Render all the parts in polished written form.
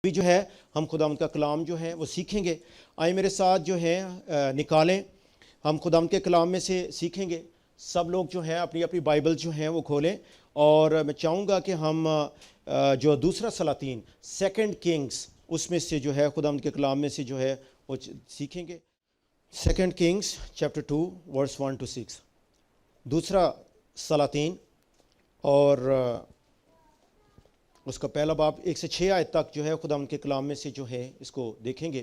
بھی جو ہے ہم خداوند کا کلام جو ہے وہ سیکھیں گے۔ آئے میرے ساتھ جو ہے نکالیں، ہم خداوند کے کلام میں سے سیکھیں گے۔ سب لوگ جو ہیں اپنی اپنی بائبل جو ہیں وہ کھولیں، اور میں چاہوں گا کہ ہم جو دوسرا سلاطین سیکنڈ کنگز اس میں سے جو ہے خداوند کے کلام میں سے جو ہے وہ سیکھیں گے۔ Second Kings chapter 2 verse 1 to 6، دوسرا سلاطین اور اس کا پہلا باب 1 سے 6 آیت تک جو ہے خداوند کے کلام میں سے جو ہے اس کو دیکھیں گے۔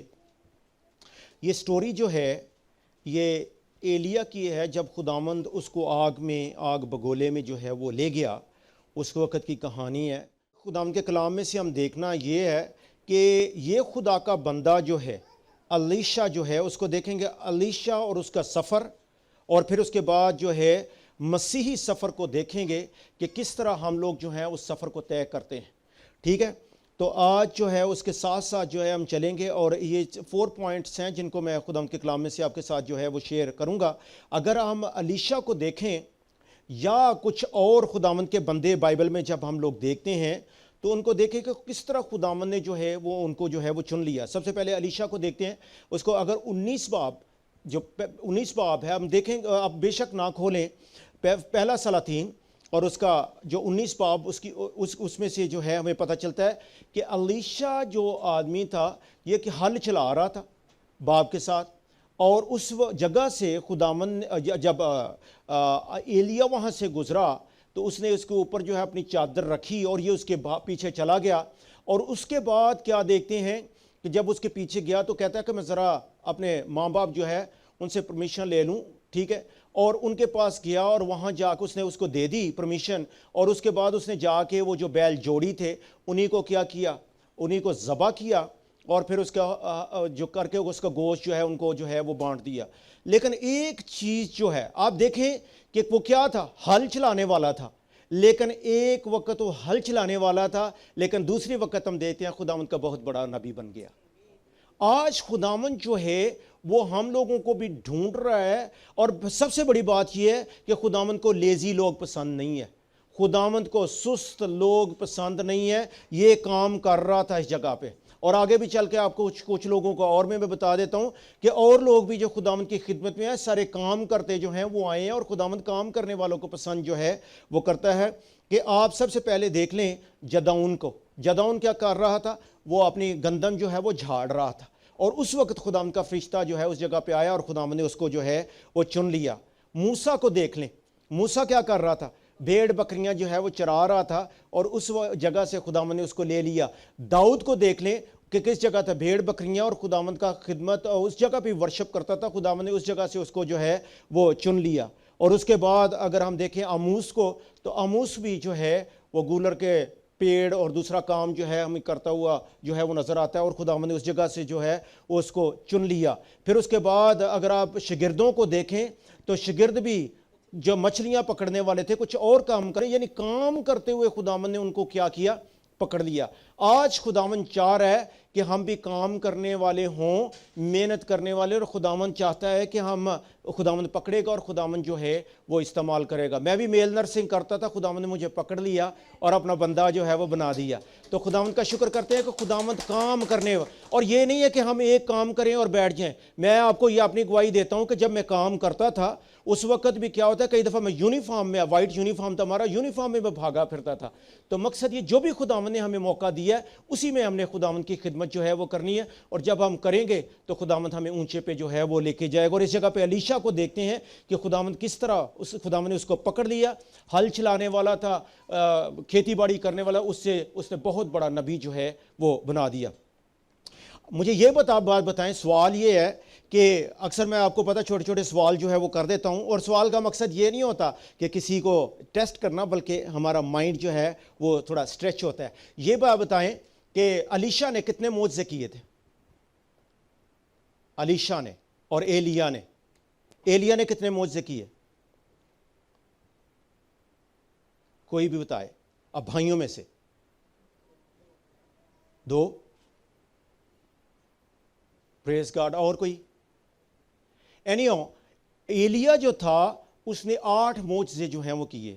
یہ سٹوری جو ہے یہ ایلیا کی ہے، جب خداوند اس کو آگ بگولے میں جو ہے وہ لے گیا، اس وقت کی کہانی ہے۔ خداوند کے کلام میں سے ہم دیکھنا یہ ہے کہ یہ خدا کا بندہ جو ہے الیشا جو ہے اس کو دیکھیں گے، الیشا اور اس کا سفر، اور پھر اس کے بعد جو ہے مسیحی سفر کو دیکھیں گے کہ کس طرح ہم لوگ جو ہیں اس سفر کو طے کرتے ہیں۔ ٹھیک ہے، تو آج جو ہے اس کے ساتھ ساتھ جو ہے ہم چلیں گے، اور یہ 4 پوائنٹس ہیں جن کو میں خداوند کے کلام میں سے آپ کے ساتھ جو ہے وہ شیئر کروں گا۔ اگر ہم الیشا کو دیکھیں یا کچھ اور خداوند کے بندے بائبل میں جب ہم لوگ دیکھتے ہیں تو ان کو دیکھیں کہ کس طرح خداوند نے جو ہے وہ ان کو جو ہے وہ چن لیا۔ سب سے پہلے الیشا کو دیکھتے ہیں، اس کو اگر 19 باب ہے، ہم دیکھیں، آپ بے شک نہ کھولیں پہلا سلاطین اور اس کا جو 19 باب اس میں سے جو ہے ہمیں پتہ چلتا ہے کہ الیشا جو آدمی تھا یہ کہ ہل چلا رہا تھا باپ کے ساتھ، اور اس جگہ سے خداوند جب ایلیا وہاں سے گزرا تو اس نے اس کے اوپر جو ہے اپنی چادر رکھی اور یہ اس کے پیچھے چلا گیا، اور اس کے بعد کیا دیکھتے ہیں کہ جب اس کے پیچھے گیا تو کہتا ہے کہ میں ذرا اپنے ماں باپ جو ہے ان سے پرمیشن لے لوں، ٹھیک ہے، اور ان کے پاس گیا اور وہاں جا کے اس نے اس کو دے دی پرمیشن، اور اس کے بعد اس نے جا کے وہ جو بیل جوڑی تھے انہی کو کیا کیا، انہی کو ذبح کیا، اور پھر اس کا جو کر کے اس کا گوشت جو ہے ان کو جو ہے وہ بانٹ دیا۔ لیکن ایک چیز جو ہے آپ دیکھیں کہ وہ کیا تھا، ہل چلانے والا تھا، لیکن ایک وقت وہ ہل چلانے والا تھا، لیکن دوسری وقت ہم دیکھتے ہیں خداوند کا بہت بڑا نبی بن گیا۔ آج خداوند جو ہے وہ ہم لوگوں کو بھی ڈھونڈ رہا ہے، اور سب سے بڑی بات یہ ہے کہ خداوند کو لیزی لوگ پسند نہیں ہے، خداوند کو سست لوگ پسند نہیں ہے۔ یہ کام کر رہا تھا اس جگہ پہ، اور آگے بھی چل کے آپ کو کچھ لوگوں کو اور میں بتا دیتا ہوں کہ اور لوگ بھی جو خداوند کی خدمت میں ہیں، سارے کام کرتے جو ہیں وہ آئے ہیں، اور خداوند کام کرنے والوں کو پسند جو ہے وہ کرتا ہے۔ کہ آپ سب سے پہلے دیکھ لیں جدعون کو، جدعون کیا کر رہا تھا، وہ اپنی گندم جو ہے وہ جھاڑ رہا تھا، اور اس وقت خداوند کا فرشتہ جو ہے اس جگہ پہ آیا اور خداوند نے اس کو جو ہے وہ چن لیا۔ موسیٰ کو دیکھ لیں، موسیٰ کیا کر رہا تھا، بھیڑ بکریاں جو ہے وہ چرا رہا تھا، اور اس جگہ سے خداوند نے اس کو لے لیا۔ داؤد کو دیکھ لیں کہ کس جگہ تھا، بھیڑ بکریاں اور خداوند کا خدمت، اس جگہ پہ ورشپ کرتا تھا، خداوند نے اس جگہ سے اس کو جو ہے وہ چن لیا۔ اور اس کے بعد اگر ہم دیکھیں آموس کو، تو آموس بھی جو ہے وہ گولر کے پیڑ اور دوسرا کام جو ہے ہمیں کرتا ہوا جو ہے وہ نظر آتا ہے، اور خداوند نے اس جگہ سے جو ہے وہ اس کو چن لیا۔ پھر اس کے بعد اگر آپ شاگردوں کو دیکھیں تو شاگرد بھی جو مچھلیاں پکڑنے والے تھے کچھ اور کام کریں، یعنی کام کرتے ہوئے خداوند نے ان کو کیا کیا، پکڑ لیا۔ آج خداوند چاہ رہا ہے کہ ہم بھی کام کرنے والے ہوں، محنت کرنے والے، اور خداوند چاہتا ہے کہ ہم خداوند پکڑے گا اور خداوند جو ہے وہ استعمال کرے گا۔ میں بھی میل نرسنگ کرتا تھا، خداوند نے مجھے پکڑ لیا اور اپنا بندہ جو ہے وہ بنا دیا۔ تو خداوند کا شکر کرتے ہیں کہ خداوند کام کرنے، اور یہ نہیں ہے کہ ہم ایک کام کریں اور بیٹھ جائیں۔ میں آپ کو یہ اپنی گواہی دیتا ہوں کہ جب میں کام کرتا تھا اس وقت بھی کیا ہوتا ہے، کئی دفعہ میں یونیفارم میں، وائٹ یونیفارم تھا ہمارا، یونیفارم میں بھاگا پھرتا تھا۔ تو مقصد یہ جو بھی خداوند نے ہمیں موقع دیا ہے اسی میں ہم نے خداوند کی خدمت جو ہے وہ کرنی ہے، اور جب ہم کریں گے تو خداوند ہمیں اونچے پہ جو ہے وہ لے کے جائے گا۔ اور اس جگہ پہ الیشا کو دیکھتے ہیں کہ خداوند کس طرح خداوند نے اس کو پکڑ لیا، ہل چلانے والا تھا، کھیتی باڑی کرنے والا، اس نے بہت بڑا نبی جو ہے وہ بنا دیا۔ مجھے یہ بات بتائیں، سوال یہ ہے کہ اکثر میں آپ کو پتہ چھوٹے چھوٹے سوال جو ہے وہ کر دیتا ہوں، اور سوال کا مقصد یہ نہیں ہوتا کہ کسی کو ٹیسٹ کرنا، بلکہ ہمارا مائنڈ جو ہے وہ تھوڑا اسٹریچ ہوتا ہے۔ یہ بات بتائیں کہ الیشا نے کتنے معجزے کیے تھے، الیشا نے اور ایلیا نے کتنے معجزے کیے، کوئی بھی بتائے اب بھائیوں میں سے؟ 2، پریز گاڈ، اور کوئی؟ ایلیا جو تھا اس نے 8 معجزے جو ہیں وہ کیے،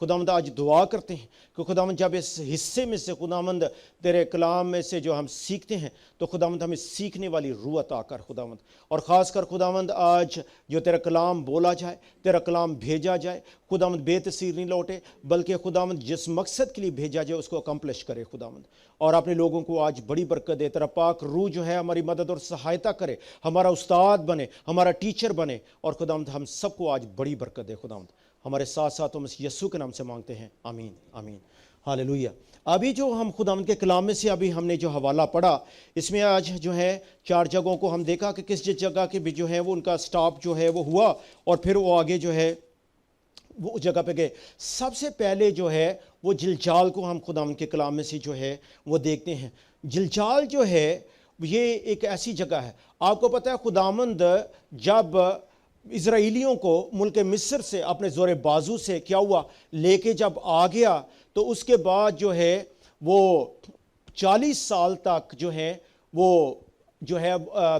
خداوند آج دعا کرتے ہیں کہ خداوند جب اس حصے میں سے خداوند تیرے کلام میں سے جو ہم سیکھتے ہیں تو خداوند ہمیں سیکھنے والی روح عطا کر خداوند، اور خاص کر خداوند آج جو تیرا کلام بولا جائے، تیرا کلام بھیجا جائے، خداوند بے تاثیر نہیں لوٹے، بلکہ خداوند جس مقصد کے لیے بھیجا جائے اس کو اکمپلش کرے خداوند، اور اپنے لوگوں کو آج بڑی برکت دے۔ تیرا پاک روح جو ہے ہماری مدد اور سہایتا کرے، ہمارا استاد بنے، ہمارا ٹیچر بنے، اور خداوند ہم سب کو آج بڑی برکت دے خداوند۔ ہمارے ساتھ ساتھ ہم اس یسوع کے نام سے مانگتے ہیں، آمین آمین، ہاللویہ۔ ابھی جو ہم خداوند کے کلام میں سے ابھی ہم نے جو حوالہ پڑھا، اس میں آج جو ہے 4 جگہوں کو ہم دیکھا کہ کس جگہ کے بھی جو ہے وہ ان کا سٹاپ جو ہے وہ ہوا، اور پھر وہ آگے جو ہے وہ جگہ پہ گئے۔ سب سے پہلے جو ہے وہ جلجال کو ہم خداوند کے کلام میں سے جو ہے وہ دیکھتے ہیں۔ جلجال جو ہے یہ ایک ایسی جگہ ہے، آپ کو پتہ ہے خداوند جب اسرائیلیوں کو ملک مصر سے اپنے زور بازو سے کیا ہوا لے کے جب آ گیا، تو اس کے بعد جو ہے وہ 40 سال تک جو ہے وہ جو ہے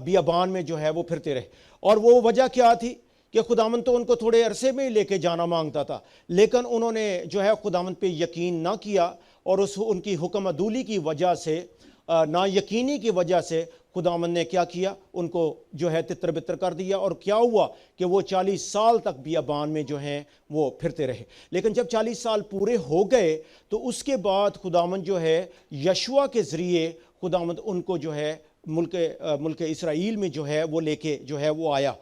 بیابان میں جو ہے وہ پھرتے رہے، اور وہ وجہ کیا تھی کہ خداوند تو ان کو تھوڑے عرصے میں ہی لے کے جانا مانگتا تھا، لیکن انہوں نے جو ہے خداوند پہ یقین نہ کیا، اور ان کی حکم عدولی کی وجہ سے، نا یقینی کی وجہ سے خداوند نے کیا کیا، ان کو جو ہے تتر بتر کر دیا، اور کیا ہوا کہ وہ 40 سال تک بیابان میں جو ہیں وہ پھرتے رہے۔ لیکن جب 40 سال پورے ہو گئے تو اس کے بعد خداوند جو ہے یشوع کے ذریعے خداوند ان کو جو ہے ملک اسرائیل میں جو ہے وہ لے کے جو ہے وہ آیا۔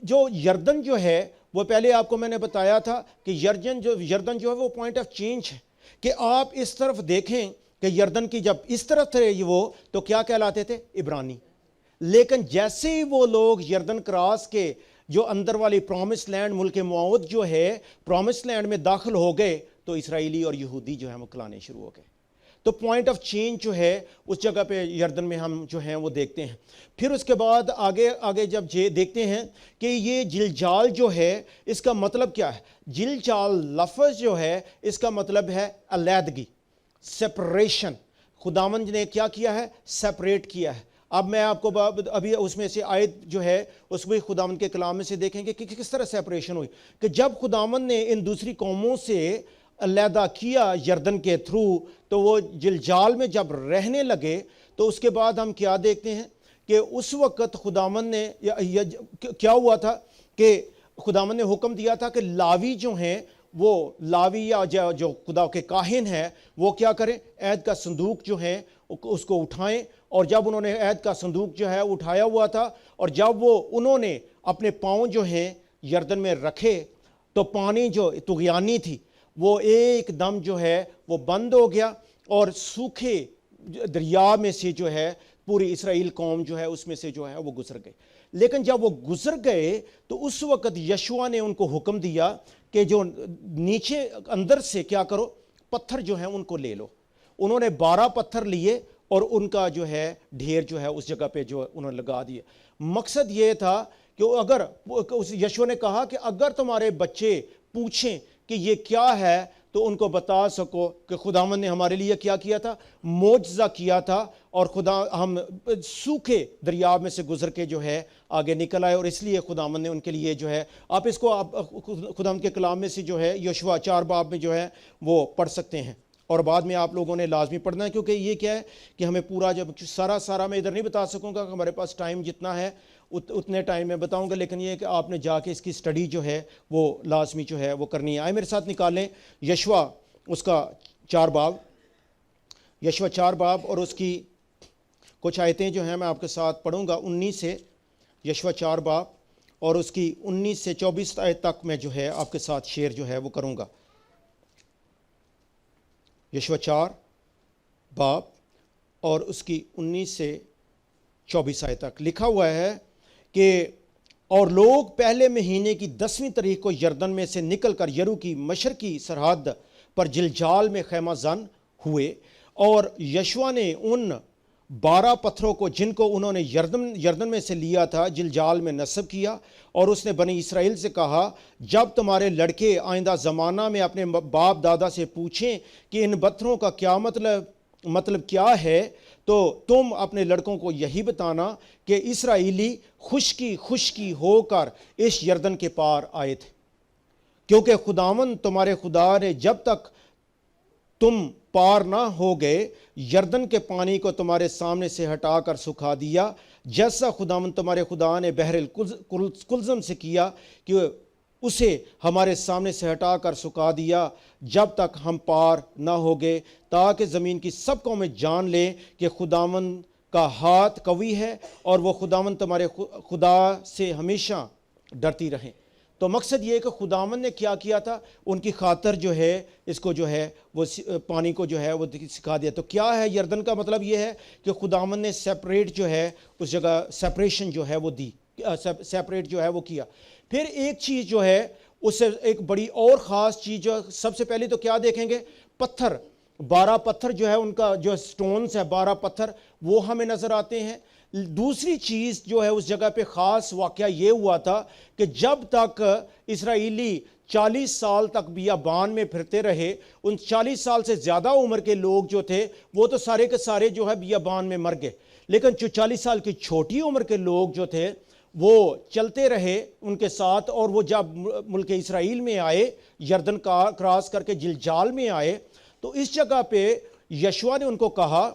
جو یردن جو ہے وہ پہلے آپ کو میں نے بتایا تھا کہ یردن جو ہے وہ پوائنٹ آف چینج ہے، کہ آپ اس طرف دیکھیں کہ یردن کی جب اس طرف تھے وہ تو کیا کہلاتے تھے؟ عبرانی، لیکن جیسے ہی وہ لوگ یردن کراس کے جو اندر والی پرومس لینڈ ملک موعود جو ہے پرومس لینڈ میں داخل ہو گئے تو اسرائیلی اور یہودی جو ہیں وہ کھلانے شروع ہو گئے۔ تو پوائنٹ آف چینج جو ہے اس جگہ پہ یردن میں ہم جو ہیں وہ دیکھتے ہیں۔ پھر اس کے بعد آگے جب دیکھتے ہیں کہ یہ جلجال جو ہے اس کا مطلب کیا ہے۔ جلجال لفظ جو ہے اس کا مطلب ہے علیحدگی، سیپریشن۔ خداوند نے کیا کیا ہے؟ سیپریٹ کیا ہے۔ اب میں آپ کو ابھی اس میں سے آیت جو ہے اس میں خداوند کے کلام میں سے دیکھیں گے کہ کس طرح سیپریشن ہوئی، کہ جب خداوند نے ان دوسری قوموں سے علیحدہ کیا یردن کے تھرو، تو وہ جلجال میں جب رہنے لگے تو اس کے بعد ہم کیا دیکھتے ہیں کہ اس وقت خداوند نے کیا ہوا تھا کہ خداوند نے حکم دیا تھا کہ لاوی جو ہیں وہ لاوی یا جو خدا کے کاہن ہیں وہ کیا کریں؟ عہد کا صندوق جو ہے اس کو اٹھائیں، اور جب انہوں نے عہد کا صندوق جو ہے اٹھایا ہوا تھا، اور جب انہوں نے اپنے پاؤں جو ہیں یردن میں رکھے تو پانی جو طغیانی تھی وہ ایک دم جو ہے وہ بند ہو گیا، اور سوکھے دریا میں سے جو ہے پوری اسرائیل قوم جو ہے اس میں سے جو ہے وہ گزر گئے۔ لیکن جب وہ گزر گئے تو اس وقت یشوع نے ان کو حکم دیا کہ جو نیچے اندر سے کیا کرو، پتھر جو ہیں ان کو لے لو۔ انہوں نے 12 پتھر لیے اور ان کا جو ہے ڈھیر جو ہے اس جگہ پہ جو انہوں نے لگا دیا۔ مقصد یہ تھا کہ اگر یشوع نے کہا کہ اگر تمہارے بچے پوچھیں کہ یہ کیا ہے تو ان کو بتا سکو کہ خداوند نے ہمارے لیے کیا کیا تھا، معجزہ کیا تھا، اور ہم سوکھے دریا میں سے گزر کے جو ہے آگے نکل آئے، اور اس لیے خداوند نے ان کے لیے جو ہے آپ اس کو خداوند کے کلام میں سے جو ہے یشوع 4 باب میں جو ہے وہ پڑھ سکتے ہیں، اور بعد میں آپ لوگوں نے لازمی پڑھنا ہے، کیونکہ یہ کیا ہے کہ ہمیں پورا جب سارا میں ادھر نہیں بتا سکوں گا، ہمارے پاس ٹائم جتنا ہے اتنے ٹائم میں بتاؤں گا، لیکن یہ کہ آپ نے جا کے اس کی سٹڈی جو ہے وہ لازمی جو ہے وہ کرنی ہے۔ آئے میرے ساتھ نکالیں یشوع اس کا 4 باب، یشوع 4 باب، اور اس کی کچھ آیتیں جو ہیں میں آپ کے ساتھ پڑھوں گا 19 سے، یشوع 4 باب اور اس کی 19 سے 24 آیت تک میں جو ہے آپ کے ساتھ شیئر جو ہے وہ کروں گا۔ یشوع 4 باب اور اس کی 19 سے 24 آیت تک لکھا ہوا ہے کہ اور لوگ پہلے مہینے کی 10ویں تاریخ کو یردن میں سے نکل کر یرو کی مشرقی سرحد پر جلجال میں خیمہ زن ہوئے، اور یشوع نے ان 12 پتھروں کو جن کو انہوں نے یردن میں سے لیا تھا جلجال میں نصب کیا، اور اس نے بنی اسرائیل سے کہا جب تمہارے لڑکے آئندہ زمانہ میں اپنے باپ دادا سے پوچھیں کہ ان پتھروں کا کیا مطلب کیا ہے، تو تم اپنے لڑکوں کو یہی بتانا کہ اسرائیلی خشکی ہو کر اس یردن کے پار آئے تھے۔ کیونکہ خداوند تمہارے خدا نے جب تک تم پار نہ ہو گئے یردن کے پانی کو تمہارے سامنے سے ہٹا کر سکھا دیا، جیسا خداوند تمہارے خدا نے بحر القلزم سے کیا کہ اسے ہمارے سامنے سے ہٹا کر سکھا دیا جب تک ہم پار نہ ہو گئے، تاکہ زمین کی سب قومیں جان لیں کہ خداوند کا ہاتھ قوی ہے اور وہ خداوند تمہارے خدا سے ہمیشہ ڈرتی رہیں۔ تو مقصد یہ ہے کہ خداوند نے کیا کیا تھا، ان کی خاطر جو ہے اس کو جو ہے وہ پانی کو جو ہے وہ سکھا دیا۔ تو کیا ہے یردن کا مطلب یہ ہے کہ خداوند نے سیپریٹ جو ہے اس جگہ سیپریشن جو ہے وہ دی، سیپریٹ جو ہے وہ کیا۔ پھر ایک چیز جو ہے اس سے ایک بڑی اور خاص چیز جو سب سے پہلے تو کیا دیکھیں گے، پتھر، 12 پتھر جو ہے ان کا جو سٹونز ہے، 12 پتھر وہ ہمیں نظر آتے ہیں۔ دوسری چیز جو ہے اس جگہ پہ خاص واقعہ یہ ہوا تھا کہ جب تک اسرائیلی 40 سال تک بیابان میں پھرتے رہے، ان 40 سال سے زیادہ عمر کے لوگ جو تھے وہ تو سارے کے سارے جو ہے بیابان میں مر گئے، لیکن جو 40 سال کی چھوٹی عمر کے لوگ جو تھے وہ چلتے رہے ان کے ساتھ، اور وہ جب ملک اسرائیل میں آئے، یردن کراس کر کے جلجال میں آئے، تو اس جگہ پہ یشوع نے ان کو کہا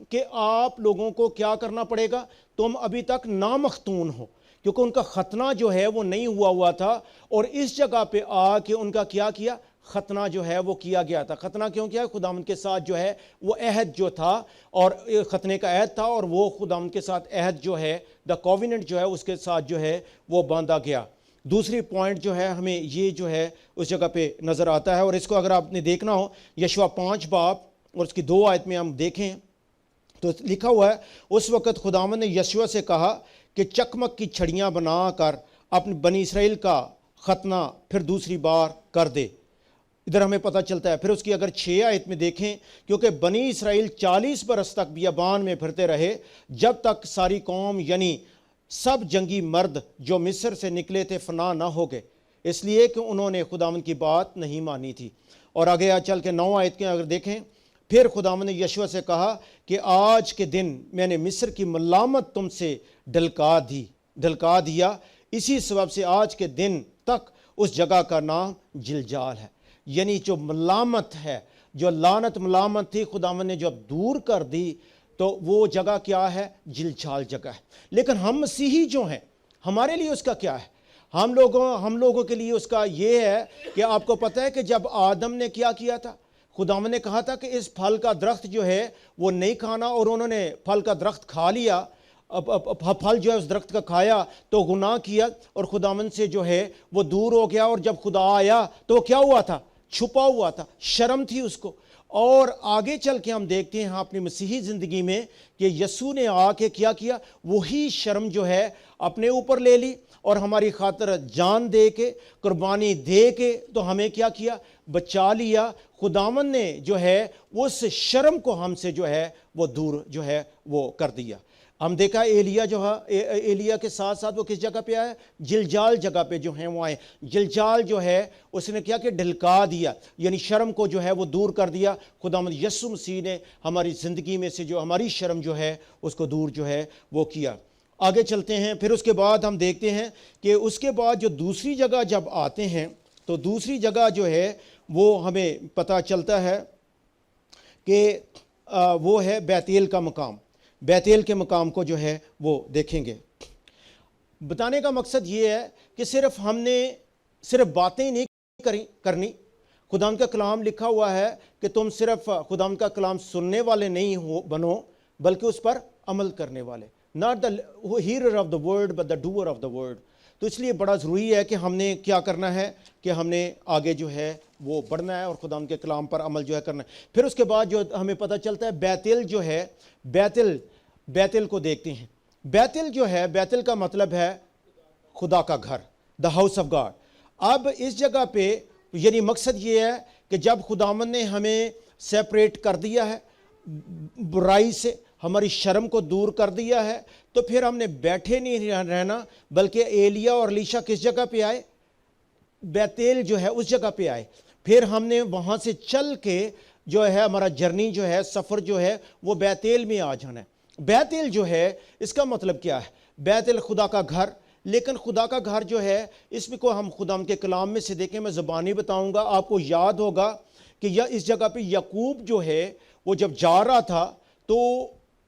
کہ آپ لوگوں کو کیا کرنا پڑے گا، تم ابھی تک نامختون ہو، کیونکہ ان کا ختنہ جو ہے وہ نہیں ہوا تھا، اور اس جگہ پہ آ کے ان کا کیا ختنہ جو ہے وہ کیا گیا تھا۔ ختنہ کیوں کیا؟ خداوند کے ساتھ جو ہے وہ عہد جو تھا، اور ختنے کا عہد تھا، اور وہ خداوند کے ساتھ عہد جو ہے دا کووننٹ جو ہے اس کے ساتھ جو ہے وہ باندھا گیا۔ دوسری پوائنٹ جو ہے ہمیں یہ جو ہے اس جگہ پہ نظر آتا ہے، اور اس کو اگر آپ نے دیکھنا ہو یشوع 5 باب اور اس کی 2 آیت میں ہم دیکھیں تو لکھا ہوا ہے، اس وقت خداوند نے یشوع سے کہا کہ چکمک کی چھڑیاں بنا کر اپنے بنی اسرائیل کا ختنہ پھر دوسری بار کر دے۔ ادھر ہمیں پتہ چلتا ہے، پھر اس کی اگر 6 آیت میں دیکھیں، کیونکہ بنی اسرائیل 40 برس تک بیابان میں پھرتے رہے جب تک ساری قوم یعنی سب جنگی مرد جو مصر سے نکلے تھے فنا نہ ہو گئے، اس لیے کہ انہوں نے خداوند کی بات نہیں مانی تھی۔ اور آگے چل کے 9 آیت کے اگر دیکھیں، پھر خداوند نے یشوع سے کہا کہ آج کے دن میں نے مصر کی ملامت تم سے ڈھلکا دیا، اسی سبب سے آج کے دن تک اس جگہ کا نام جلجال ہے۔ یعنی جو ملامت ہے، جو لعنت ملامت تھی، خداوند نے جب دور کر دی تو وہ جگہ کیا ہے؟ جلجال جگہ ہے۔ لیکن ہم مسیحی جو ہیں، ہمارے لیے اس کا کیا ہے؟ ہم لوگوں کے لیے اس کا یہ ہے کہ آپ کو پتہ ہے کہ جب آدم نے کیا تھا، خداوند نے کہا تھا کہ اس پھل کا درخت جو ہے وہ نہیں کھانا، اور انہوں نے پھل کا درخت کھا لیا، پھل جو ہے اس درخت کا کھایا تو گناہ کیا، اور خداوند سے جو ہے وہ دور ہو گیا، اور جب خدا آیا تو وہ کیا ہوا تھا؟ چھپا ہوا تھا، شرم تھی اس کو۔ اور آگے چل کے ہم دیکھتے ہیں اپنی مسیحی زندگی میں کہ یسوع نے آ کے کیا وہی شرم جو ہے اپنے اوپر لے لی، اور ہماری خاطر جان دے کے، قربانی دے کے تو ہمیں کیا بچا لیا۔ خداوند نے جو ہے اس شرم کو ہم سے جو ہے وہ دور جو ہے وہ کر دیا۔ ہم دیکھا ایلیا کے ساتھ ساتھ وہ کس جگہ پہ آیا؟ جلجال جگہ پہ جو ہیں وہ آئے۔ جلجال جو ہے اس نے کیا کہ ڈھلکا دیا، یعنی شرم کو جو ہے وہ دور کر دیا۔ خداوند یسوع مسیح نے ہماری زندگی میں سے جو ہماری شرم جو ہے اس کو دور جو ہے وہ کیا۔ آگے چلتے ہیں، پھر اس کے بعد ہم دیکھتے ہیں کہ اس کے بعد جو دوسری جگہ جب آتے ہیں تو دوسری جگہ جو ہے وہ ہمیں پتہ چلتا ہے کہ وہ ہے بیتیل کا مقام۔ بیتیل کے مقام کو جو ہے وہ دیکھیں گے۔ بتانے کا مقصد یہ ہے کہ ہم نے صرف باتیں نہیں کرنی، خداوند کا کلام لکھا ہوا ہے کہ تم صرف خداوند کا کلام سننے والے نہیں بنو بلکہ اس پر عمل کرنے والے، not the hearer of the word but the doer of the word۔ تو اس لیے بڑا ضروری ہے کہ ہم نے کیا کرنا ہے کہ ہم نے آگے جو ہے وہ بڑھنا ہے اور خداوند کے کلام پر عمل جو ہے کرنا ہے۔ پھر اس کے بعد جو ہمیں پتہ چلتا ہے بیتل جو ہے، بیتل کو دیکھتے ہیں۔ بیتل جو ہے، بیتل کا مطلب ہے خدا کا گھر، دا ہاؤس آف گاڈ۔ اب اس جگہ پہ یعنی مقصد یہ ہے کہ جب خداوند نے ہمیں سیپریٹ کر دیا ہے برائی سے، ہماری شرم کو دور کر دیا ہے، تو پھر ہم نے بیٹھے نہیں رہنا بلکہ ایلیا اور الیشا کس جگہ پہ آئے؟ بیتیل جو ہے اس جگہ پہ آئے۔ پھر ہم نے وہاں سے چل کے جو ہے ہمارا جرنی جو ہے، سفر جو ہے وہ بیتیل میں آ جانا ہے۔ بیتیل جو ہے اس کا مطلب کیا ہے؟ بیتیل خدا کا گھر، لیکن خدا کا گھر جو ہے اس میں کو ہم خدا کے کلام میں سے دیکھیں، میں زبانی بتاؤں گا، آپ کو یاد ہوگا کہ اس جگہ پہ یعقوب جو ہے وہ جب جا رہا تھا تو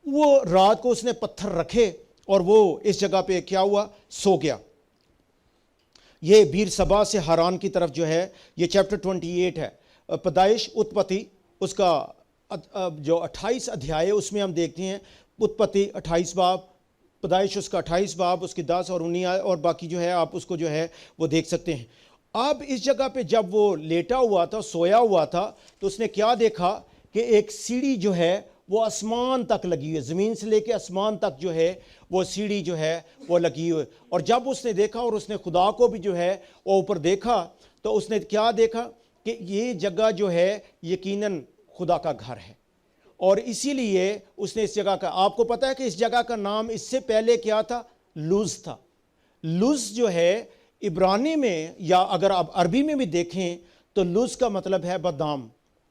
وہ رات کو اس نے پتھر رکھے اور وہ اس جگہ پہ کیا ہوا، سو گیا۔ یہ بیر سبا سے ہاران کی طرف جو ہے، یہ چیپٹر 28 ہے، پیدائش اتپتی اس کا جو 28 ادھیائے اس میں ہم دیکھتے ہیں، اتپتی 28 باب، پیدائش اس کا 28 باب، اس کی 10 اور 19 اور باقی جو ہے آپ اس کو جو ہے وہ دیکھ سکتے ہیں۔ اب اس جگہ پہ جب وہ لیٹا ہوا تھا، سویا ہوا تھا، تو اس نے کیا دیکھا کہ ایک سیڑھی جو ہے وہ آسمان تک لگی ہوئی ہے، زمین سے لے کے آسمان تک جو ہے وہ سیڑھی جو ہے وہ لگی ہوئی ہے۔ اور جب اس نے دیکھا اور اس نے خدا کو بھی جو ہے وہ اوپر دیکھا، تو اس نے کیا دیکھا کہ یہ جگہ جو ہے یقیناً خدا کا گھر ہے، اور اسی لیے اس نے اس جگہ کا، آپ کو پتہ ہے کہ اس جگہ کا نام اس سے پہلے کیا تھا، لوز تھا۔ لوز جو ہے عبرانی میں یا اگر آپ عربی میں بھی دیکھیں تو لوز کا مطلب ہے بادام،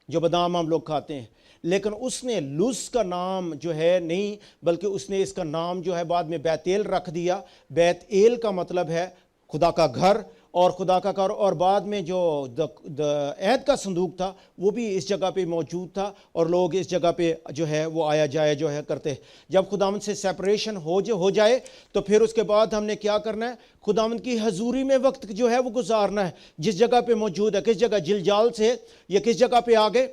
جو بادام ہم لوگ کھاتے ہیں، لیکن اس نے لوز کا نام جو ہے نہیں، بلکہ اس نے اس کا نام جو ہے بعد میں بیت ایل رکھ دیا۔ بیت ایل کا مطلب ہے خدا کا گھر، اور خدا کا گھر، اور بعد میں جو عہد کا صندوق تھا وہ بھی اس جگہ پہ موجود تھا، اور لوگ اس جگہ پہ جو ہے وہ آیا جائے جو ہے کرتے۔ جب خداوند سے سیپریشن ہو جائے تو پھر اس کے بعد ہم نے کیا کرنا ہے، خداوند کی حضوری میں وقت جو ہے وہ گزارنا ہے۔ جس جگہ پہ موجود ہے، کس جگہ، جلجال سے یا کس جگہ پہ آگے،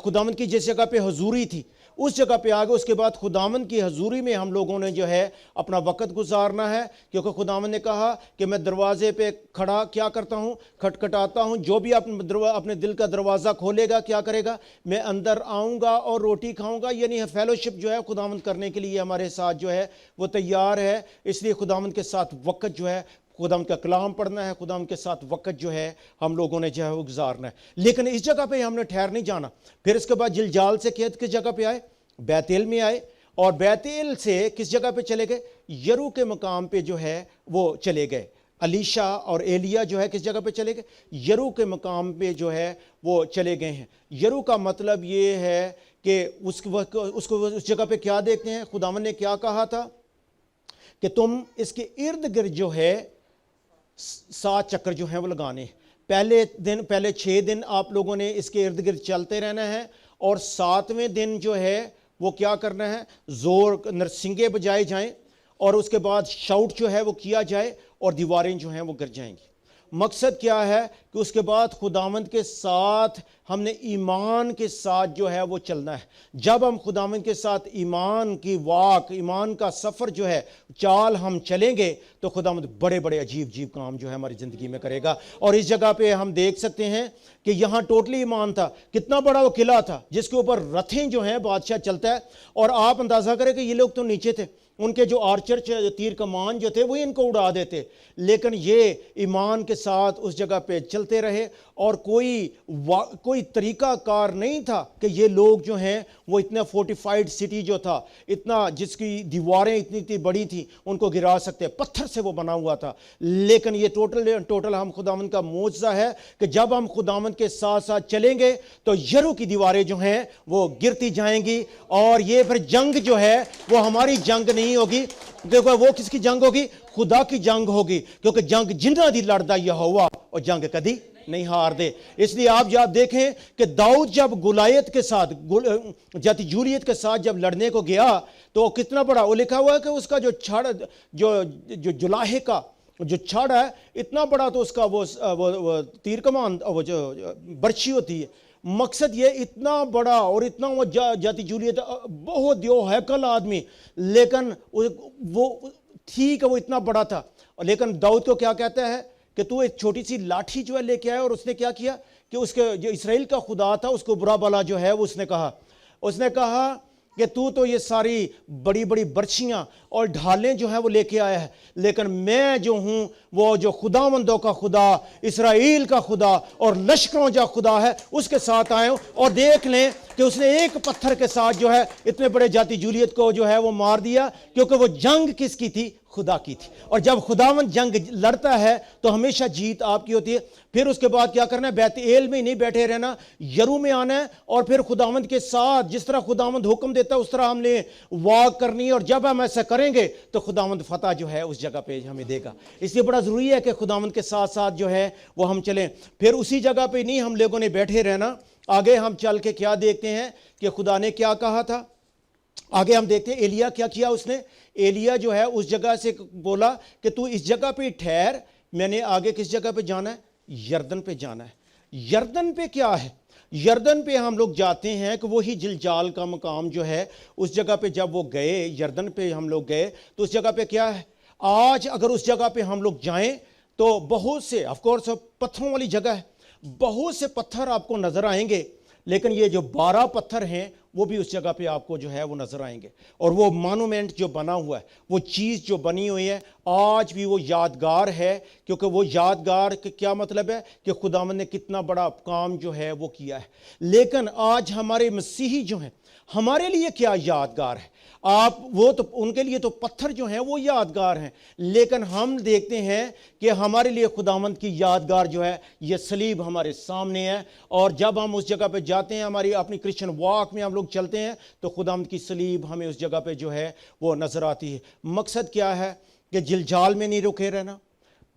خداوند کی جس جگہ پہ حضوری تھی اس جگہ پہ آگے، اس کے بعد خداوند کی حضوری میں ہم لوگوں نے جو ہے اپنا وقت گزارنا ہے، کیونکہ خداوند نے کہا کہ میں دروازے پہ کھڑا کیا کرتا ہوں، کھٹکھٹاتا ہوں، جو بھی اپنے دل کا دروازہ کھولے گا کیا کرے گا، میں اندر آؤں گا اور روٹی کھاؤں گا۔ یعنی فیلوشپ جو ہے خداوند کرنے کے لیے ہمارے ساتھ جو ہے وہ تیار ہے، اس لیے خداوند کے ساتھ وقت جو ہے، خداوند کا کلام پڑھنا ہے، خداوند کے ساتھ وقت جو ہے ہم لوگوں نے جو ہے وہ گزارنا ہے۔ لیکن اس جگہ پہ ہم نے ٹھہر نہیں جانا۔ پھر اس کے بعد جلجال سے کس جگہ پہ آئے، بیت ایل میں آئے، اور بیت ایل سے کس جگہ پہ چلے گئے، یرو کے مقام پہ جو ہے وہ چلے گئے۔ الیشا اور ایلیا جو ہے کس جگہ پہ چلے گئے، یرو کے مقام پہ جو ہے وہ چلے گئے ہیں۔ یرو کا مطلب یہ ہے کہ اس جگہ پہ کیا دیکھتے ہیں، خداوند نے کیا کہا تھا کہ تم اس کے ارد گرد جو ہے 7 چکر جو ہیں وہ لگانے۔ پہلے 6 دن آپ لوگوں نے اس کے ارد گرد چلتے رہنا ہے، اور 7ویں دن جو ہے وہ کیا کرنا ہے، زور نرسنگے بجائے جائیں، اور اس کے بعد شاؤٹ جو ہے وہ کیا جائے، اور دیواریں جو ہیں وہ گر جائیں گی۔ مقصد کیا ہے کہ اس کے بعد خداوند کے ساتھ ہم نے ایمان کے ساتھ جو ہے وہ چلنا ہے۔ جب ہم خداوند کے ساتھ ایمان کی واک، ایمان کا سفر جو ہے چال ہم چلیں گے، تو خداوند بڑے بڑے عجیب کام جو ہے ہماری زندگی میں کرے گا۔ اور اس جگہ پہ ہم دیکھ سکتے ہیں کہ یہاں ٹوٹلی ایمان تھا۔ کتنا بڑا وہ قلعہ تھا جس کے اوپر رتھیں جو ہیں بادشاہ چلتا ہے، اور آپ اندازہ کریں کہ یہ لوگ تو نیچے تھے، ان کے جو آرچر تیر کمان جو تھے وہی ان کو اڑا دیتے، لیکن یہ ایمان کے ساتھ اس جگہ پہ چلتے رہے، اور کوئی طریقہ کار نہیں تھا کہ یہ لوگ جو ہیں وہ اتنا فورٹیفائڈ سٹی جو تھا، اتنا جس کی دیواریں اتنی بڑی تھی، ان کو گرا سکتے، پتھر سے وہ بنا ہوا تھا۔ لیکن یہ ٹوٹل ہم خداوند کا معجزہ ہے کہ جب ہم خداوند کے ساتھ ساتھ چلیں گے تو یرو کی دیواریں جو ہیں وہ گرتی جائیں گی، اور یہ پھر جنگ جو ہے وہ ہماری جنگ نہیں ہوگی، کیونکہ وہ کس کی جنگ ہوگی، خدا کی جنگ ہوگی، کیونکہ جنگ جنہ دی لڑدا یہوہ، اور جنگ کدی نہیں ہار دے۔ اس لیے آپ جب دیکھیں کہ داؤد جب گولیت کے ساتھ، جاتی جولیت کے ساتھ جب لڑنے کو گیا تو کتنا بڑا، وہ لکھا ہوا ہے کہ اس کا جو چھڑ، جو جلاہے کا جو چھڑ ہے اتنا بڑا، تو اس کا وہ تیر کمان، وہ جو برچھی ہوتی ہے، مقصد یہ اتنا بڑا، اور اتنا وہ جاتی جولیت بہت دیو ہیکل آدمی، لیکن وہ ٹھیک ہے وہ اتنا بڑا تھا، لیکن داؤد کو کیا کہتا ہے کہ تو ایک چھوٹی سی لاٹھی جو ہے لے کے آیا، اور اس نے کیا کیا کہ اس کے جو اسرائیل کا خدا تھا اس کو برا بلا جو ہے وہ اس نے کہا کہ تو یہ ساری بڑی بڑی برچیاں اور ڈھالیں جو ہیں وہ لے کے آیا ہے، لیکن میں جو ہوں وہ جو خداوندوں کا خدا، اسرائیل کا خدا اور لشکروں کا خدا ہے، اس کے ساتھ آئے ہوں۔ اور دیکھ لیں کہ اس نے ایک پتھر کے ساتھ جو ہے اتنے بڑے جاتی جولیت کو جو ہے وہ مار دیا، کیونکہ وہ جنگ کس کی تھی، خدا کی تھی. اور جب خداوند جنگ لڑتا ہے تو ہمیشہ جیت آپ کی ہوتی ہے. پھر اس کے بعد کیا کرنا ہے؟ بیت ایل میں نہیں بیٹھے رہنا, یرو میں آنا ہے, اور پھر خداوند کے ساتھ جس طرح خداوند حکم دیتا ہے اس طرح ہم نے واک کرنی ہے, اور جب ہم ایسا کریں گے تو خداوند فتح جو ہے اس جگہ پہ ہمیں دے گا. اس لیے بڑا ضروری ہے کہ خداوند کے ساتھ ساتھ جو ہے وہ ہم چلیں. پھر اسی جگہ پہ نہیں ہم لوگوں نے بیٹھے رہنا, آگے ہم چل کے کیا دیکھتے ہیں کہ خدا نے کیا کہا تھا. آگے ہم دیکھتے ہیں ایلیا کیا کیا اس نے. ایلیا جو ہے اس جگہ سے بولا کہ تو اس جگہ پہ ٹھہر, میں نے آگے کس جگہ پہ جانا ہے؟ یردن پہ جانا ہے. یردن پہ کیا ہے؟ یردن پہ ہم لوگ جاتے ہیں کہ وہی جلجال کا مقام جو ہے اس جگہ پہ جب وہ گئے, یردن پہ ہم لوگ گئے تو اس جگہ پہ کیا ہے؟ آج اگر اس جگہ پہ ہم لوگ جائیں تو بہت سے آف کورس پتھروں والی جگہ ہے, بہت سے پتھر آپ کو نظر آئیں گے, لیکن یہ جو 12 پتھر ہیں وہ بھی اس جگہ پہ آپ کو جو ہے وہ نظر آئیں گے. اور وہ مانومنٹ جو بنا ہوا ہے, وہ چیز جو بنی ہوئی ہے, آج بھی وہ یادگار ہے. کیونکہ وہ یادگار کیا مطلب ہے کہ خداوند نے کتنا بڑا کام جو ہے وہ کیا ہے. لیکن آج ہمارے مسیحی جو ہیں, ہمارے لیے کیا یادگار ہے؟ آپ وہ تو ان کے لیے تو پتھر جو ہیں وہ یادگار ہیں, لیکن ہم دیکھتے ہیں کہ ہمارے لیے خداوند کی یادگار جو ہے یہ صلیب ہمارے سامنے ہے. اور جب ہم اس جگہ پہ جاتے ہیں, ہماری اپنی کرسچن واک میں ہم لوگ چلتے ہیں تو خداوند کی صلیب ہمیں اس جگہ پہ جو ہے وہ نظر آتی ہے. مقصد کیا ہے کہ جلجال میں نہیں رکے رہنا.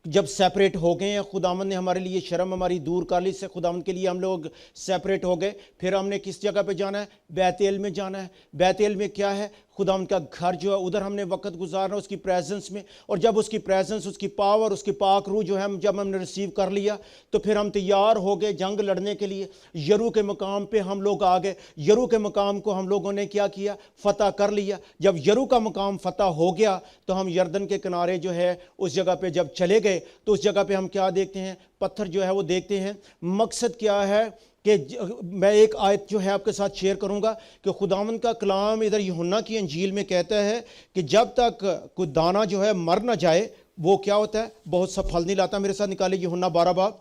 جب سیپریٹ ہو گئے ہیں, خداوند نے ہمارے لیے شرم ہماری دور کر لی, سے خداوند کے لیے ہم لوگ سیپریٹ ہو گئے. پھر ہم نے کس جگہ پہ جانا ہے؟ بیت ایل میں جانا ہے. بیت ایل میں کیا ہے؟ خداوند کا گھر جو ہے, ادھر ہم نے وقت گزارنا اس کی پریزنس میں. اور جب اس کی پریزنس, اس کی پاور, اس کی پاک روح جو ہے جب ہم نے ریسیو کر لیا تو پھر ہم تیار ہو گئے جنگ لڑنے کے لیے. یرو کے مقام پہ ہم لوگ آ گئے. یرو کے مقام کو ہم لوگوں نے کیا کیا؟ فتح کر لیا. جب یرو کا مقام فتح ہو گیا تو ہم یردن کے کنارے جو ہے اس جگہ پہ جب چلے گئے تو اس جگہ پہ ہم کیا دیکھتے ہیں؟ پتھر جو ہے وہ دیکھتے ہیں. مقصد کیا ہے کہ میں ایک آیت جو ہے آپ کے ساتھ شیئر کروں گا کہ خداوند کا کلام ادھر یوحنا کی انجیل میں کہتا ہے کہ جب تک کوئی دانہ جو ہے مر نہ جائے وہ کیا ہوتا ہے؟ بہت سا پھل نہیں لاتا. میرے ساتھ نکالے یوحنا 12 باب,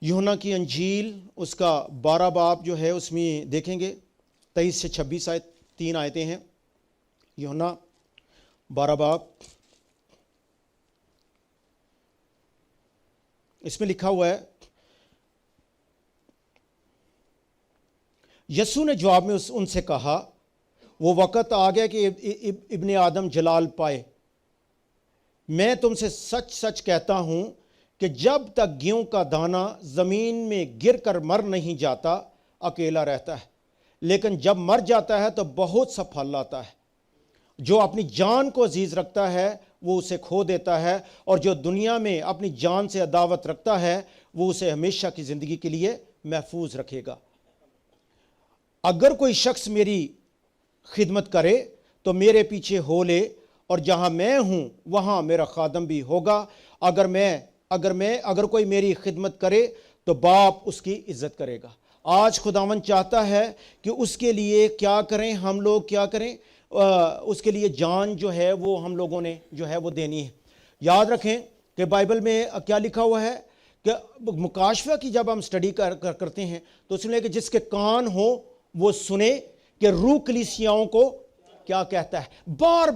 یوحنا کی انجیل اس کا 12 باب جو ہے اس میں دیکھیں گے 23 سے 26 آیت, 3 آیتیں ہیں. یوحنا 12 باب, اس میں لکھا ہوا ہے, یسوع نے جواب میں ان سے کہا, وہ وقت آ گیا کہ ابن آدم جلال پائے. میں تم سے سچ سچ کہتا ہوں کہ جب تک گیہوں کا دانہ زمین میں گر کر مر نہیں جاتا اکیلا رہتا ہے, لیکن جب مر جاتا ہے تو بہت سا پھل لاتا ہے. جو اپنی جان کو عزیز رکھتا ہے وہ اسے کھو دیتا ہے, اور جو دنیا میں اپنی جان سے عداوت رکھتا ہے وہ اسے ہمیشہ کی زندگی کے لیے محفوظ رکھے گا. اگر کوئی شخص میری خدمت کرے تو میرے پیچھے ہو لے, اور جہاں میں ہوں وہاں میرا خادم بھی ہوگا. اگر کوئی میری خدمت کرے تو باپ اس کی عزت کرے گا. آج خداوند چاہتا ہے کہ اس کے لیے کیا کریں, ہم لوگ کیا کریں, اس کے لیے جان جو ہے وہ ہم لوگوں نے جو ہے وہ دینی ہے. یاد رکھیں کہ بائبل میں کیا لکھا ہوا ہے کہ مکاشفہ کی جب ہم سٹڈی کرتے ہیں تو اس میں کہ جس کے کان ہو وہ سنے کہ روح کلیسیاؤں کو کیا کہتا ہے. بار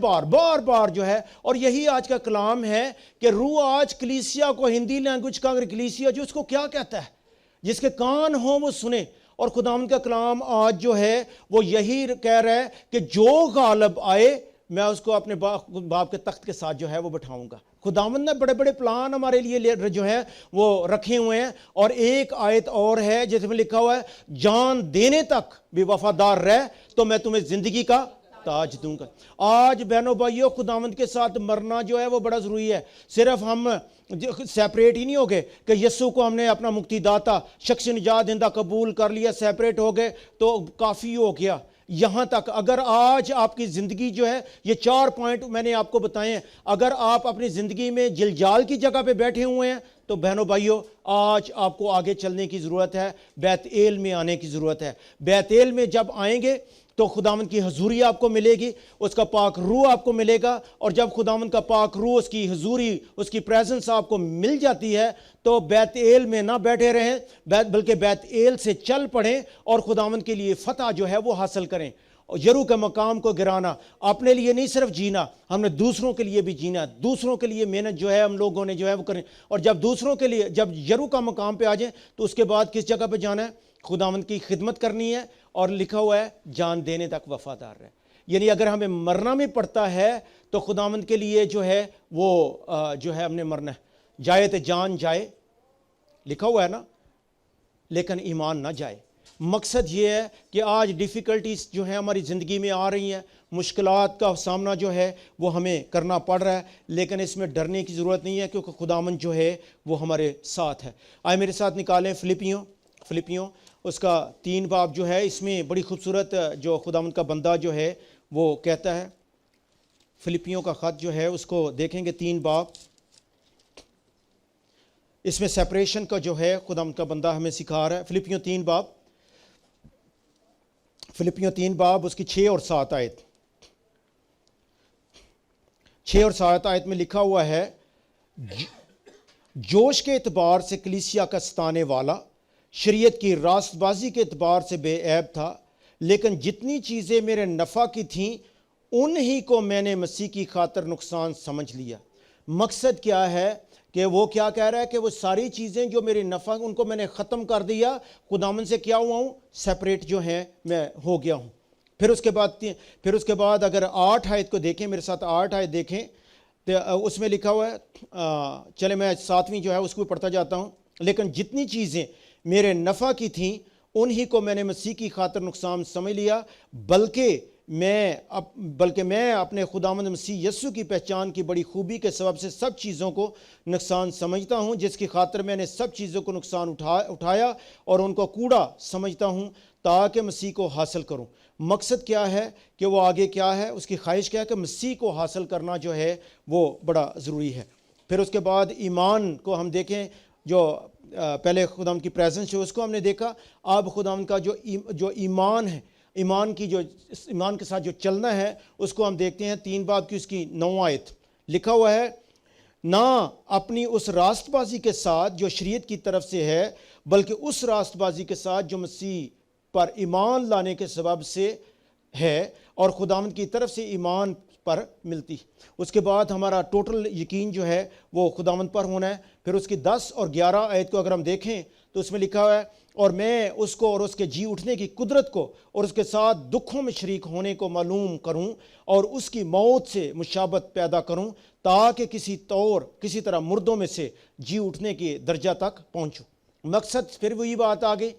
بار جو ہے, اور یہی آج کا کلام ہے کہ روح آج کلیسیا کو, ہندی لینگویج کا کلیسیا جو اس کو کیا کہتا ہے, جس کے کان ہوں وہ سنے. اور خداوند کا کلام آج جو ہے وہ یہی کہہ رہا ہے کہ جو غالب آئے میں اس کو اپنے باپ کے تخت کے ساتھ جو ہے وہ بٹھاؤں گا. خداوند نے بڑے بڑے پلان ہمارے لیے جو ہے وہ رکھے ہوئے ہیں. اور ایک آیت اور ہے جس میں لکھا ہوا ہے, جان دینے تک بھی وفادار رہ تو میں تمہیں زندگی کا تاج دوں گا. آج بہنوں بھائیوں خداوند کے ساتھ مرنا جو ہے وہ بڑا ضروری ہے. صرف ہم سیپریٹ ہی نہیں ہو گئے کہ یسوع کو ہم نے اپنا مکتی داتا شخص نجات دہندہ قبول کر لیا, سیپریٹ ہو گئے تو کافی ہو گیا. یہاں تک اگر آج آپ کی زندگی جو ہے, یہ 4 پوائنٹ میں نے آپ کو بتائے ہیں, اگر آپ اپنی زندگی میں جلجال کی جگہ پہ بیٹھے ہوئے ہیں تو بہنوں بھائیوں آج آپ کو آگے چلنے کی ضرورت ہے, بیت ایل میں آنے کی ضرورت ہے. بیت ایل میں جب آئیں گے تو خداوند کی حضوری آپ کو ملے گی, اس کا پاک روح آپ کو ملے گا. اور جب خداوند کا پاک روح, اس کی حضوری, اس کی پریزنس آپ کو مل جاتی ہے تو بیت ایل میں نہ بیٹھے رہیں بلکہ بیت ایل سے چل پڑیں اور خداوند کے لیے فتح جو ہے وہ حاصل کریں. یرو کے مقام کو گرانا، اپنے لیے نہیں صرف جینا، ہم نے دوسروں کے لیے بھی جینا، دوسروں کے لیے محنت جو ہے ہم لوگوں نے جو ہے وہ کریں، اور جب دوسروں کے لیے جب یرو کا مقام پہ آ جائیں تو اس کے بعد کس جگہ پہ جانا ہے؟ خداوند کی خدمت کرنی ہے، اور لکھا ہوا ہے جان دینے تک وفادار رہے۔ یعنی اگر ہمیں مرنا میں پڑتا ہے تو خداوند کے لیے جو ہے وہ جو ہے ہم نے مرنا ہے، جائے تو جان جائے، لکھا ہوا ہے نا، لیکن ایمان نہ جائے۔ مقصد یہ ہے کہ آج ڈیفیکلٹیز جو ہیں ہماری زندگی میں آ رہی ہیں، مشکلات کا سامنا جو ہے وہ ہمیں کرنا پڑ رہا ہے، لیکن اس میں ڈرنے کی ضرورت نہیں ہے، کیونکہ خداوند جو ہے وہ ہمارے ساتھ ہے۔ آئے میرے ساتھ نکالیں فلپیوں اس کا 3 باب جو ہے، اس میں بڑی خوبصورت جو خداوند کا بندہ جو ہے وہ کہتا ہے۔ فلپیوں کا خط جو ہے اس کو دیکھیں گے 3 باب، اس میں سیپریشن کا جو ہے خداوند کا بندہ ہمیں سکھا رہا ہے۔ فلپیوں 3 باب اس کی 6 اور 7 آیت، 6 اور 7 آیت میں لکھا ہوا ہے، جوش کے اعتبار سے کلیسیا کا ستانے والا، شریعت کی راست بازی کے اعتبار سے بے عیب تھا، لیکن جتنی چیزیں میرے نفع کی تھیں انہی کو میں نے مسیح کی خاطر نقصان سمجھ لیا۔ مقصد کیا ہے کہ وہ کیا کہہ رہا ہے کہ وہ ساری چیزیں جو میرے نفع ان کو میں نے ختم کر دیا، خداوند سے کیا ہوا ہوں؟ سیپریٹ جو ہیں میں ہو گیا ہوں۔ پھر اس کے بعد اگر 8 آیت کو دیکھیں، میرے ساتھ 8 آیت دیکھیں تو اس میں لکھا ہوا ہے، چلے میں 7ویں جو ہے اس کو پڑھتا جاتا ہوں، لیکن جتنی چیزیں میرے نفع کی تھیں انہی کو میں نے مسیح کی خاطر نقصان سمجھ لیا، بلکہ میں اپنے خداوند مسیح یسوع کی پہچان کی بڑی خوبی کے سبب سے سب چیزوں کو نقصان سمجھتا ہوں، جس کی خاطر میں نے سب چیزوں کو نقصان اٹھایا اور ان کو کوڑا سمجھتا ہوں تاکہ مسیح کو حاصل کروں۔ مقصد کیا ہے کہ وہ آگے کیا ہے، اس کی خواہش کیا ہے کہ مسیح کو حاصل کرنا جو ہے وہ بڑا ضروری ہے۔ پھر اس کے بعد ایمان کو ہم دیکھیں، جو پہلے خداوند کی پریزنس ہے اس کو ہم نے دیکھا، اب خداوند کا جو ایمان ہے، ایمان کے ساتھ جو چلنا ہے اس کو ہم دیکھتے ہیں۔ 3 باب کی اس کی 9 آیت لکھا ہوا ہے، نہ اپنی اس راست بازی کے ساتھ جو شریعت کی طرف سے ہے، بلکہ اس راست بازی کے ساتھ جو مسیح پر ایمان لانے کے سبب سے ہے اور خداوند کی طرف سے ایمان پر ملتی۔ اس کے بعد ہمارا ٹوٹل یقین جو ہے وہ خداوند پر ہونا ہے۔ پھر اس کی 10 اور 11 آیت کو اگر ہم دیکھیں تو اس میں لکھا ہوا ہے، اور میں اس کو اور اس کے جی اٹھنے کی قدرت کو اور اس کے ساتھ دکھوں میں شریک ہونے کو معلوم کروں اور اس کی موت سے مشابت پیدا کروں، تاکہ کسی طرح مردوں میں سے جی اٹھنے کے درجہ تک پہنچوں۔ مقصد پھر وہی بات آگے،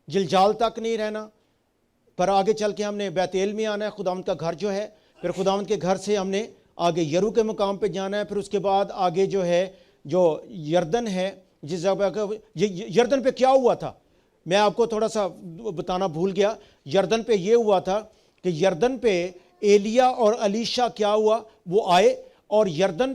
جلجال تک نہیں رہنا، پر آگے چل کے ہم نے بیت ایل میں آنا ہے، خداوند کا گھر جو ہے، پھر خداوند کے گھر سے ہم نے آگے یرو کے مقام پہ جانا ہے، پھر اس کے بعد آگے جو ہے جو یردن ہے، جس جگہ یردن پہ کیا ہوا تھا میں آپ کو تھوڑا سا بتانا بھول گیا۔ یردن پہ یہ ہوا تھا کہ یردن پہ ایلیا اور الیشا کیا ہوا، وہ آئے، اور یردن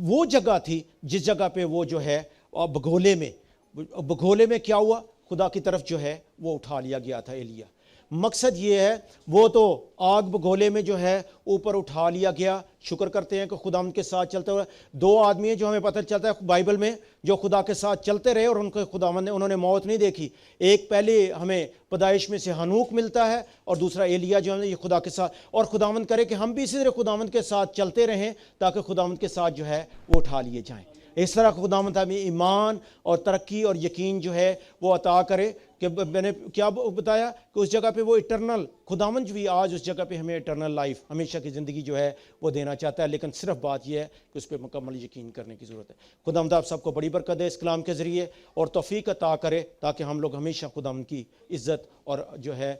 وہ جگہ تھی جس جگہ پہ وہ جو ہے بگھولے میں کیا ہوا، خدا کی طرف جو ہے وہ اٹھا لیا گیا تھا ایلیا۔ مقصد یہ ہے وہ تو آگ بگھولے میں جو ہے اوپر اٹھا لیا گیا۔ شکر کرتے ہیں کہ خداوند کے ساتھ چلتے ہوئے 2 آدمی ہیں جو ہمیں پتہ چلتا ہے بائبل میں جو خدا کے ساتھ چلتے رہے اور ان کو خداوند نے انہوں نے موت نہیں دیکھی۔ ایک پہلے ہمیں پیدائش میں سے ہنوک ملتا ہے اور دوسرا ایلیا جو ہے یہ خدا کے ساتھ، اور خداوند کرے کہ ہم بھی اسی طرح خداوند کے ساتھ چلتے رہیں تاکہ خداوند کے ساتھ جو ہے وہ اٹھا لیے جائیں۔ اس طرح خداوند ہمیں ایمان اور ترقی اور یقین جو ہے وہ عطا کرے، کہ میں نے کیا بتایا کہ اس جگہ پہ وہ اٹرنل خداوند بھی آج اس جگہ پہ ہمیں اٹرنل لائف، ہمیشہ کی زندگی جو ہے وہ دینا چاہتا ہے، لیکن صرف بات یہ ہے کہ اس پہ مکمل یقین کرنے کی ضرورت ہے۔ خداوند آپ سب کو بڑی برکت دے اس کلام کے ذریعے اور توفیق عطا کرے تاکہ ہم لوگ ہمیشہ خداوند کی عزت اور جو ہے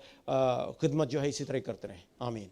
خدمت جو ہے اسی طرح کرتے رہیں۔ آمین۔